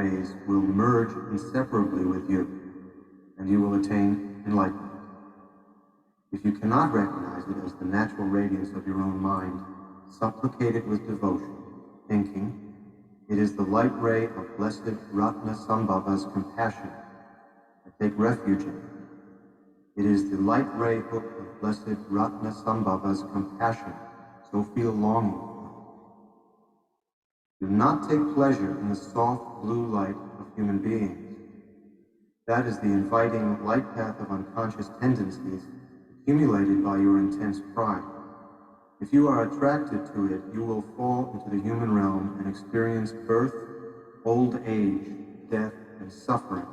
rays will merge inseparably with you, and you will attain enlightenment. If you cannot recognize it as the natural radiance of your own mind, supplicate it with devotion, thinking, it is the light ray of blessed Ratnasambhava's compassion. I take refuge in it. It is the light ray hook of blessed Ratnasambhava's compassion, so feel longing for it. Do not take pleasure in the soft blue light of human beings. That is the inviting light path of unconscious tendencies accumulated by your intense pride. If you are attracted to it, you will fall into the human realm and experience birth, old age, death, and suffering,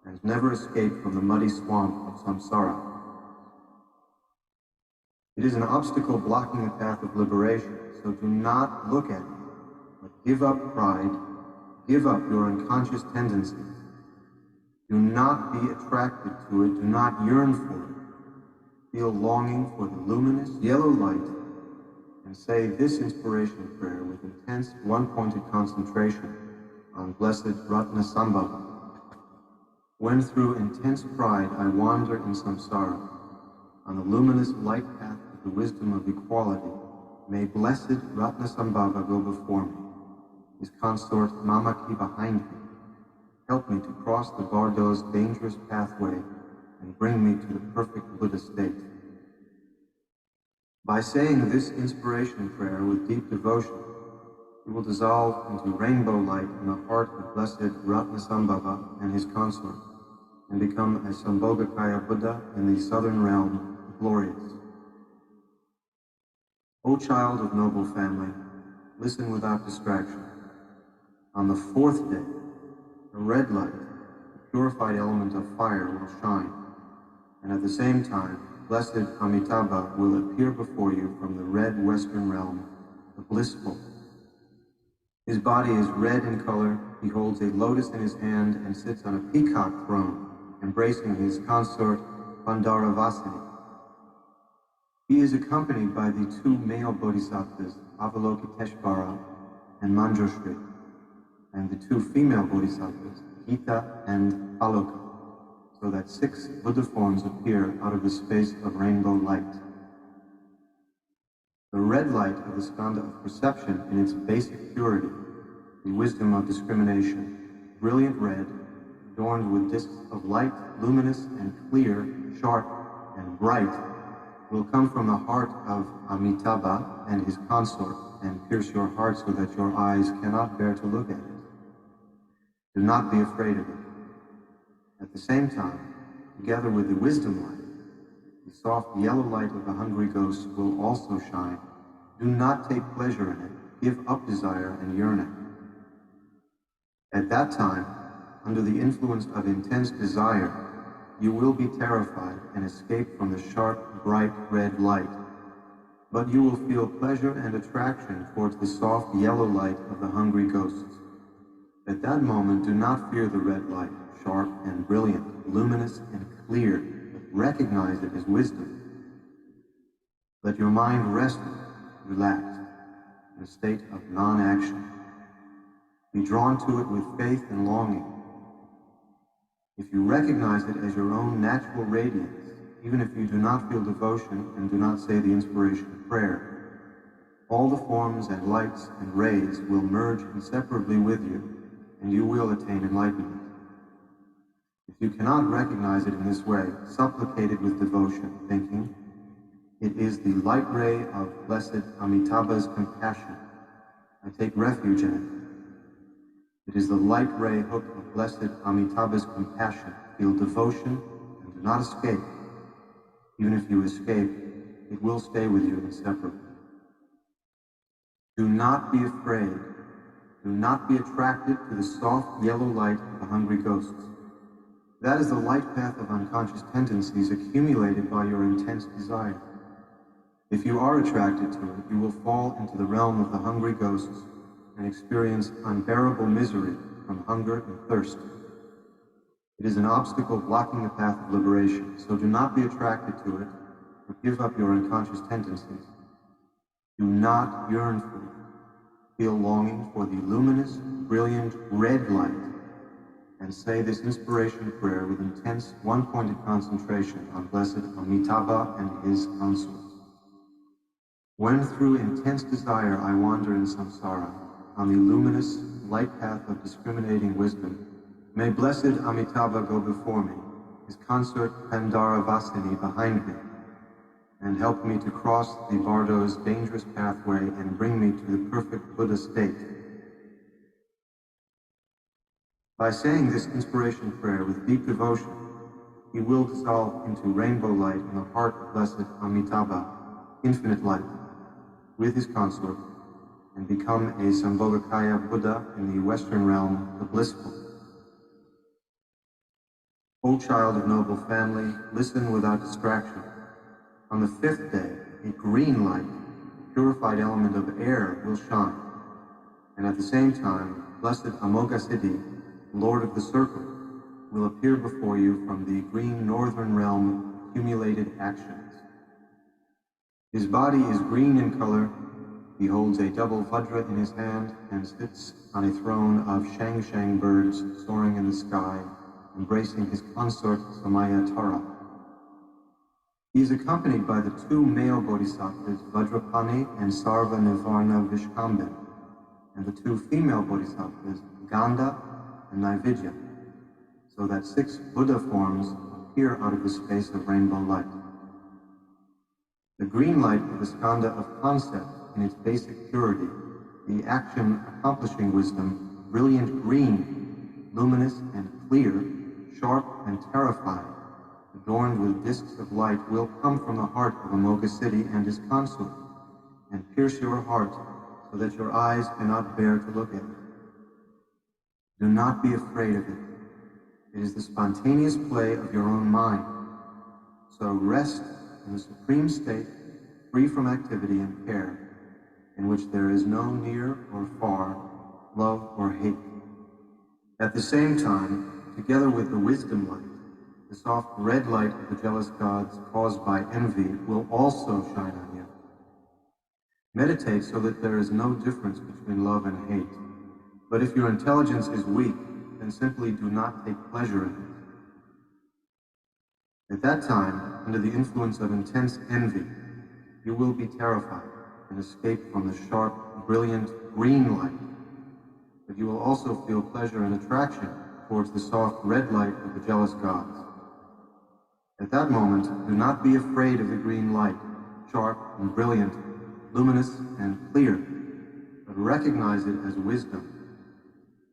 and never escape from the muddy swamp of samsara. It is an obstacle blocking the path of liberation, so do not look at it, but give up pride, give up your unconscious tendencies. Do not be attracted to it, do not yearn for it. Feel longing for the luminous yellow light and say this inspiration prayer with intense one-pointed concentration on blessed Ratnasambhava. When through intense pride I wander in samsara, on the luminous light path of the wisdom of equality, may blessed Ratnasambhava go before me, his consort Mamaki behind me. Help me to cross the Bardo's dangerous pathway and bring me to the perfect Buddha state. By saying this inspiration prayer with deep devotion, you will dissolve into rainbow light in the heart of blessed Ratnasambhava and his consort, and become a Sambhogakaya Buddha in the southern realm, glorious. O child of noble family, listen without distraction. On the fourth day, a red light, the purified element of fire, will shine, and at the same time, blessed Amitabha will appear before you from the red western realm, the blissful. His body is red in color, he holds a lotus in his hand and sits on a peacock throne, embracing his consort Pandaravasini. He is accompanied by the two male bodhisattvas, Avalokiteshvara and Manjushri, and the two female bodhisattvas, Gita and Aloka, so that 6 Buddha forms appear out of the space of rainbow light. The red light of the skandha of perception in its basic purity, the wisdom of discrimination, brilliant red, adorned with discs of light, luminous and clear, sharp and bright, will come from the heart of Amitabha and his consort and pierce your heart so that your eyes cannot bear to look at it. Do not be afraid of it. At the same time, together with the wisdom light, the soft yellow light of the hungry ghost will also shine. Do not take pleasure in it. Give up desire and yearning. At that time, under the influence of intense desire, you will be terrified and escape from the sharp, bright red light. But you will feel pleasure and attraction towards the soft yellow light of the hungry ghosts. At that moment, do not fear the red light, sharp and brilliant, luminous and clear, but recognize it as wisdom. Let your mind rest, relaxed, in a state of non-action. Be drawn to it with faith and longing. If you recognize it as your own natural radiance, even if you do not feel devotion and do not say the inspiration prayer, all the forms and lights and rays will merge inseparably with you, and you will attain enlightenment. If you cannot recognize it in this way, supplicate it with devotion, thinking, it is the light ray of blessed Amitabha's compassion. I take refuge in it. It is the light ray hook of blessed Amitabha's compassion. Feel devotion and do not escape. Even if you escape, it will stay with you inseparably. Do not be afraid. Do not be attracted to the soft yellow light of the hungry ghosts. That is the light path of unconscious tendencies accumulated by your intense desire. If you are attracted to it, you will fall into the realm of the hungry ghosts and experience unbearable misery from hunger and thirst. It is an obstacle blocking the path of liberation, so do not be attracted to it, but give up your unconscious tendencies. Do not yearn for it. feel longing for the luminous, brilliant red light, and say this inspiration prayer with intense, one-pointed concentration on Blessed Amitabha and his consorts. When through intense desire I wander in samsara, on the luminous, light path of discriminating wisdom, may Blessed Amitabha go before me, his consort Pandaravasini behind me, and help me to cross the Bardo's dangerous pathway and bring me to the perfect Buddha state. By saying this inspiration prayer with deep devotion, he will dissolve into rainbow light in the heart of Blessed Amitabha, infinite light, with his consort, and become a Sambhogakaya Buddha in the Western realm, the blissful. O child of noble family, listen without distraction. On the fifth day, a green light, a purified element of air, will shine, and at the same time, Blessed Amoghasiddhi, Lord of the Circle, will appear before you from the green northern realm of accumulated actions. His body is green in color. He holds a double vajra in his hand and sits on a throne of shang-shang birds soaring in the sky, embracing his consort Samayatara. He is accompanied by the two male bodhisattvas, Vajrapani and Sarva Nivarna Vishkamben, and the two female bodhisattvas, Ganda and Naividya, so that 6 Buddha forms appear out of the space of rainbow light. The green light of the skanda of concept in its basic purity, the action accomplishing wisdom, brilliant green, luminous and clear, sharp and terrified, adorned with discs of light, will come from the heart of Amoghasiddhi and his consort, and pierce your heart so that your eyes cannot bear to look at it. Do not be afraid of it. It is the spontaneous play of your own mind. So rest in the supreme state, free from activity and care, in which there is no near or far, love or hate. At the same time, together with the wisdom light, the soft red light of the jealous gods caused by envy will also shine on you. Meditate so that there is no difference between love and hate. But if your intelligence is weak, then simply do not take pleasure in it. At that time, under the influence of intense envy, you will be terrified and escape from the sharp, brilliant green light. But you will also feel pleasure and attraction towards the soft red light of the jealous gods. At that moment, do not be afraid of the green light, sharp and brilliant, luminous and clear, but recognize it as wisdom.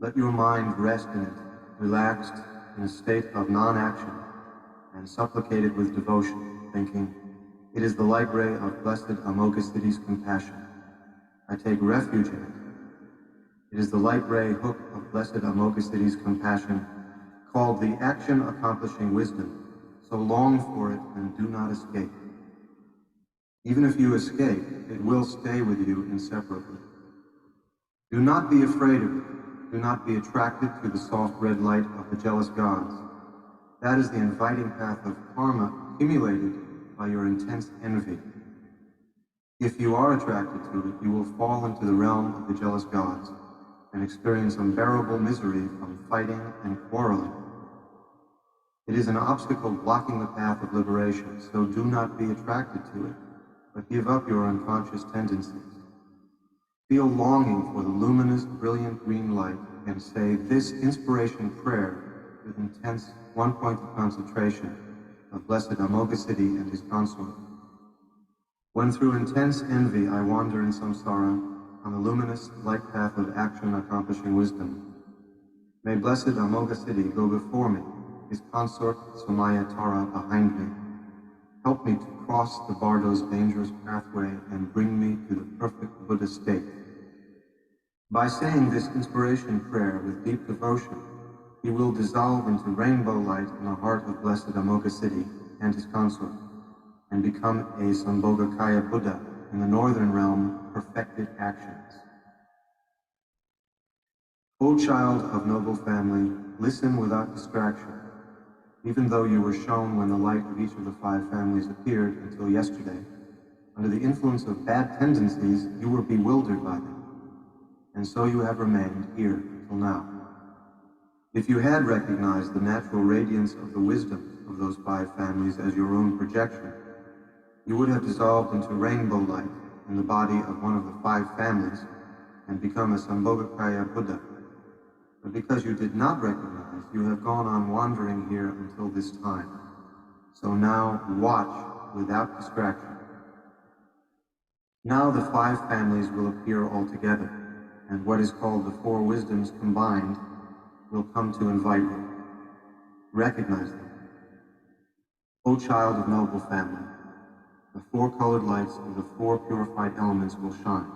Let your mind rest in it, relaxed in a state of non-action, and supplicate it with devotion, thinking, it is the light ray of Blessed Amoghasiddhi's compassion. I take refuge in it. It is the light ray hook of Blessed Amoghasiddhi's compassion, called the action accomplishing wisdom. So long for it and do not escape. Even if you escape, it will stay with you inseparably. Do not be afraid of it. Do not be attracted to the soft red light of the jealous gods. That is the inviting path of karma accumulated by your intense envy. If you are attracted to it, you will fall into the realm of the jealous gods and experience unbearable misery from fighting and quarreling. It is an obstacle blocking the path of liberation, so do not be attracted to it, but give up your unconscious tendencies. Feel longing for the luminous, brilliant green light and say this inspiration prayer with intense, one-pointed concentration of Blessed Amoghasiddhi and his consort. When through intense envy I wander in samsara on the luminous, light path of action accomplishing wisdom, may Blessed Amoghasiddhi go before me, his consort Samayatara behind me. Help me to cross the Bardo's dangerous pathway and bring me to the perfect Buddha state. By saying this inspiration prayer with deep devotion, he will dissolve into rainbow light in the heart of Blessed Amoghasiddhi and his consort, and become a Sambhogakaya Buddha in the northern realm, perfected actions. O child of noble family, listen without distraction. Even though you were shown when the light of each of the 5 families appeared until yesterday, under the influence of bad tendencies, you were bewildered by them. and so you have remained here till now. If you had recognized the natural radiance of the wisdom of those 5 families as your own projection, you would have dissolved into rainbow light in the body of one of the 5 families and become a Sambhogakaya Buddha. But because you did not recognize, you have gone on wandering here until this time. So now watch without distraction. Now the 5 families will appear all together, and what is called the 4 wisdoms combined will come to invite you. Recognize them. O child of noble family, the 4 colored lights of the 4 purified elements will shine.